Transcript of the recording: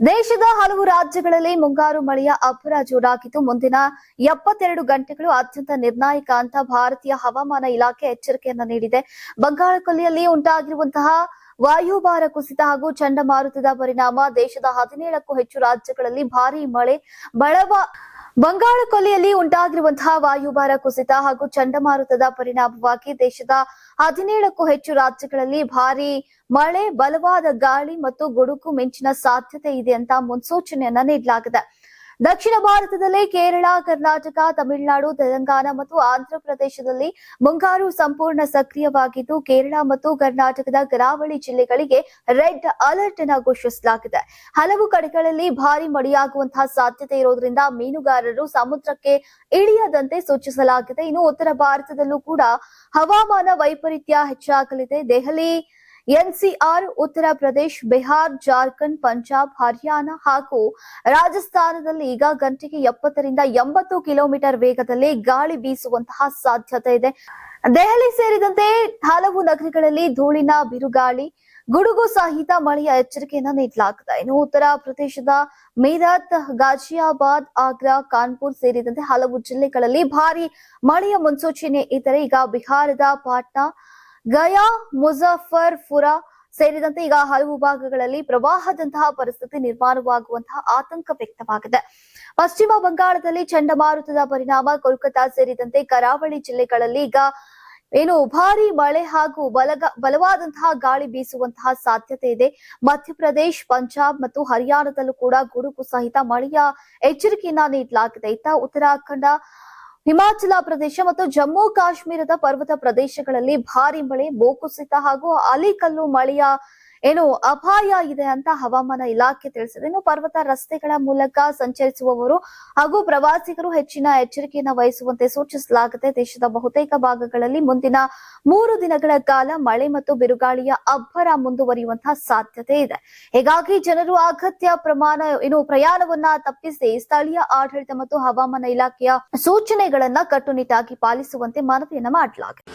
ದೇಶದ ಹಲವು ರಾಜ್ಯಗಳಲ್ಲಿ ಮುಂಗಾರು ಮಳೆಯ ಅಬ್ಬರ ಜೋರಾಗಿದ್ದು ಮುಂದಿನ 72 ಗಂಟೆಗಳು ಅತ್ಯಂತ ನಿರ್ಣಾಯಕ ಅಂತ ಭಾರತೀಯ ಹವಾಮಾನ ಇಲಾಖೆ ಎಚ್ಚರಿಕೆಯನ್ನ ನೀಡಿದೆ. ಬಂಗಾಳಕೊಲ್ಲಿಯಲ್ಲಿ ಉಂಟಾಗಿರುವಂತಹ ವಾಯುಭಾರ ಕುಸಿತ ಹಾಗೂ ಚಂಡಮಾರುತದ ಪರಿಣಾಮ ದೇಶದ 17ಕ್ಕೂ ಹೆಚ್ಚು ರಾಜ್ಯಗಳಲ್ಲಿ ಭಾರೀ ಮಳೆ ಬಂಗಾಳಕೊಲ್ಲಿಯಲ್ಲಿ ಉಂಟಾಗಿರುವಂತಹ ವಾಯುಭಾರ ಕುಸಿತ ಹಾಗೂ ಚಂಡಮಾರುತದ ಪರಿಣಾಮವಾಗಿ ದೇಶದ 17ಕ್ಕೂ ಹೆಚ್ಚು ರಾಜ್ಯಗಳಲ್ಲಿ ಭಾರೀ ಮಳೆ, ಬಲವಾದ ಗಾಳಿ ಮತ್ತು ಗುಡುಗು ಮಿಂಚಿನ ಸಾಧ್ಯತೆ ಇದೆ ಅಂತ ಮುನ್ಸೂಚನೆಯನ್ನ ನೀಡಲಾಗಿದೆ. ದಕ್ಷಿಣ ಭಾರತದಲ್ಲಿ ಕೇರಳ, ಕರ್ನಾಟಕ, ತಮಿಳುನಾಡು, ತೆಲಂಗಾಣ ಮತ್ತು ಆಂಧ್ರ ಪ್ರದೇಶದಲ್ಲಿ ಮುಂಗಾರು ಸಂಪೂರ್ಣ ಸಕ್ರಿಯವಾಗಿದ್ದು ಕೇರಳ ಮತ್ತು ಕರ್ನಾಟಕದ ಕರಾವಳಿ ಜಿಲ್ಲೆಗಳಿಗೆ ರೆಡ್ ಅಲರ್ಟ್ ಅನ್ನು ಘೋಷಿಸಲಾಗಿದೆ. ಹಲವು ಕಡೆಗಳಲ್ಲಿ ಭಾರಿ ಮಳೆಯಾಗುವಂತಹ ಸಾಧ್ಯತೆ ಇರೋದ್ರಿಂದ ಮೀನುಗಾರರು ಸಮುದ್ರಕ್ಕೆ ಇಳಿಯದಂತೆ ಸೂಚಿಸಲಾಗಿದೆ. ಇನ್ನು ಉತ್ತರ ಭಾರತದಲ್ಲೂ ಕೂಡ ಹವಾಮಾನ ವೈಪರೀತ್ಯ ಹೆಚ್ಚಾಗಲಿದೆ. ದೆಹಲಿ, ಎನ್ಸಿಆರ್, ಉತ್ತರ ಪ್ರದೇಶ, ಬಿಹಾರ್, ಜಾರ್ಖಂಡ್, ಪಂಜಾಬ್, ಹರಿಯಾಣ ಹಾಗೂ ರಾಜಸ್ಥಾನದಲ್ಲಿ ಈಗ ಗಂಟೆಗೆ 70ರಿಂದ 80 ಕಿಲೋಮೀಟರ್ ವೇಗದಲ್ಲಿ ಗಾಳಿ ಬೀಸುವಂತಹ ಸಾಧ್ಯತೆ ಇದೆ. ದೆಹಲಿ ಸೇರಿದಂತೆ ಹಲವು ನಗರಗಳಲ್ಲಿ ಧೂಳಿನ ಬಿರುಗಾಳಿ, ಗುಡುಗು ಸಹಿತ ಮಳೆಯ ಎಚ್ಚರಿಕೆಯನ್ನ ನೀಡಲಾಗಿದೆ. ಇನ್ನು ಉತ್ತರ ಪ್ರದೇಶದ ಮೀರತ್, ಗಾಜಿಯಾಬಾದ್, ಆಗ್ರಾ, ಕಾನ್ಪುರ್ ಸೇರಿದಂತೆ ಹಲವು ಜಿಲ್ಲೆಗಳಲ್ಲಿ ಭಾರಿ ಮಳೆಯ ಮುನ್ಸೂಚನೆ ಇದ್ದರೆ ಈಗ ಬಿಹಾರದ ಪಾಟ್ನಾ, ಗಯಾ, ಮುಜಫರ್ಪುರ ಸೇರಿದಂತೆ ಈಗ ಹಲವು ಭಾಗಗಳಲ್ಲಿ ಪ್ರವಾಹದಂತಹ ಪರಿಸ್ಥಿತಿ ನಿರ್ಮಾಣವಾಗುವಂತಹ ಆತಂಕ ವ್ಯಕ್ತವಾಗಿದೆ. ಪಶ್ಚಿಮ ಬಂಗಾಳದಲ್ಲಿ ಚಂಡಮಾರುತದ ಪರಿಣಾಮ ಕೋಲ್ಕತಾ ಸೇರಿದಂತೆ ಕರಾವಳಿ ಜಿಲ್ಲೆಗಳಲ್ಲಿ ಈಗ ಭಾರಿ ಮಳೆ ಹಾಗೂ ಬಲವಾದಂತಹ ಗಾಳಿ ಬೀಸುವಂತಹ ಸಾಧ್ಯತೆ ಇದೆ. ಮಧ್ಯಪ್ರದೇಶ, ಪಂಜಾಬ್ ಮತ್ತು ಹರಿಯಾಣದಲ್ಲೂ ಕೂಡ ಗುಡುಗು ಸಹಿತ ಮಳೆಯ ಎಚ್ಚರಿಕೆಯನ್ನ ನೀಡಲಾಗಿದೆ. ಇತ್ತ ಉತ್ತರಾಖಂಡ, ಹಿಮಾಚಲ ಪ್ರದೇಶ ಮತ್ತು ಜಮ್ಮು ಕಾಶ್ಮೀರದ ಪರ್ವತ ಪ್ರದೇಶಗಳಲ್ಲಿ ಭಾರಿ ಮಳೆ, ಭೂಕುಸಿತ ಹಾಗೂ ಆಲಿಕಲ್ಲು ಮಳೆಯ ಅಪಾಯ ಇದೆ ಅಂತ ಹವಾಮಾನ ಇಲಾಖೆ ತಿಳಿಸಿದೆ. ಇನ್ನು ಪರ್ವತ ರಸ್ತೆಗಳ ಮೂಲಕ ಸಂಚರಿಸುವವರು ಹಾಗೂ ಪ್ರವಾಸಿಗರು ಹೆಚ್ಚಿನ ಎಚ್ಚರಿಕೆಯನ್ನು ವಹಿಸುವಂತೆ ಸೂಚಿಸಲಾಗಿದೆ. ದೇಶದ ಬಹುತೇಕ ಭಾಗಗಳಲ್ಲಿ ಮುಂದಿನ 3 ದಿನಗಳ ಕಾಲ ಮಳೆ ಮತ್ತು ಬಿರುಗಾಳಿಯ ಅಬ್ಬರ ಮುಂದುವರಿಯುವಂತಹ ಸಾಧ್ಯತೆ ಇದೆ. ಹೀಗಾಗಿ ಜನರು ಅಗತ್ಯ ಪ್ರಯಾಣವನ್ನ ತಪ್ಪಿಸಿ ಸ್ಥಳೀಯ ಆಡಳಿತ ಮತ್ತು ಹವಾಮಾನ ಇಲಾಖೆಯ ಸೂಚನೆಗಳನ್ನ ಕಟ್ಟುನಿಟ್ಟಾಗಿ ಪಾಲಿಸುವಂತೆ ಮನವಿಯನ್ನ ಮಾಡಲಾಗಿದೆ.